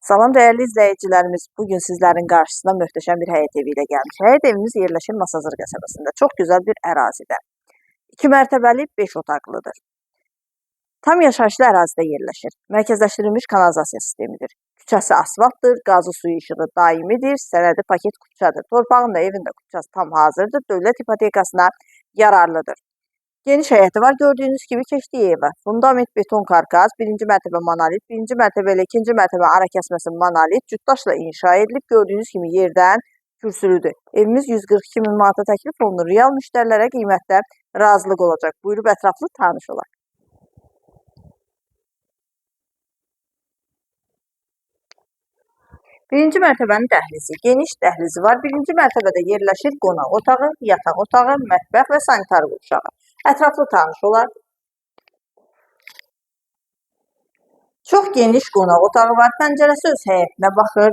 Salam değerli izleyicilerimiz. Bugün sizlerin karşısına möhtəşəm bir həyət evi ilə gəlmiş. Həyət evimiz yerləşir Masazır qəsəbəsində. Çox gözəl bir ərazidə. 2 mərtəbəli 5 otaqlıdır. Tam yaşayışlı ərazidə yerləşir. Mərkəzləşdirilmiş kanalizasiya sistemidir. Küçəsi asfaltdır, qazı suyu işığı daimidir, sənədi paket küçədir. Torpağın da evin də küçəsi tam hazırdır, dövlət ipotekasına yararlıdır. Geniş həyəti var. Gördüyünüz gibi keçdiyi evə. Fundament beton karkas, 1-ci mərtəbə monolit, 1-ci mərtəbə ilə 2-ci mərtəbə ara kəsməsi monolit, cütdaşla inşa edilib. Gördüyünüz kimi yerdən kürsülüdür. Evimiz 142 min manata təklif olunur. Real müştərilərə qiymətdə razılıq olacaq. Buyurub ətraflı tanış olaq. Birinci mərtəbənin dəhlizi, geniş dəhlizi var. Birinci mərtəbədə yerləşir qonaq otağı, yataq otağı, mətbəx və sanitar qurşağı. Ətraflı tanış olaq. Çox geniş qonaq otağı var. Pəncərəsi öz həyətinə baxır.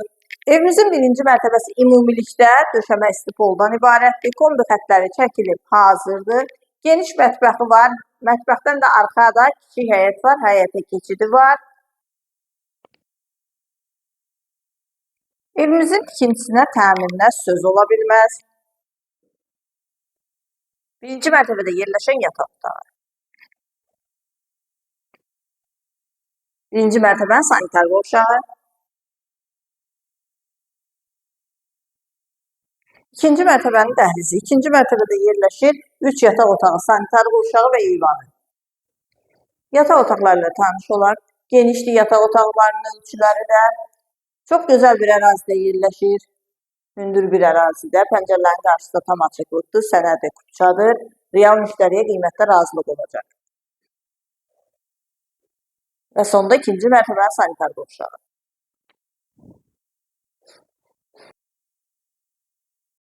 Evimizin birinci mərtəbəsi ümumilikdə döşəmə istipoldan ibarətdir. Kombi xətləri çəkilib hazırdır. Geniş mətbəxi var. Mətbəxdən də arxada kiçik həyət var. Həyətə keçidi var. Evimizin tikintisinə, təmirinə söz ola bilməz. Birinci mərtəbədə yerləşən yataq otağı. Birinci mərtəbənin sanitar qovşağı. İkinci mərtəbənin dəhlizi. İkinci mərtəbədə yerləşir 3 yataq otağı, sanitar qovşağı və eyvanı. Yataq otaqlarıyla tanış olaq. Genişli yataq otaqlarının ölçüləri də çox gözəl bir ərazidə yerləşir. Hündür bir ərazidə. Pəncərələrin qarşısında tam açıqlıqdır. Sənədi küçədir. Real müştəriyə qiymətdə razılıq olacaq. Və sonda ikinci mərtəbənin sanitar qovşağı.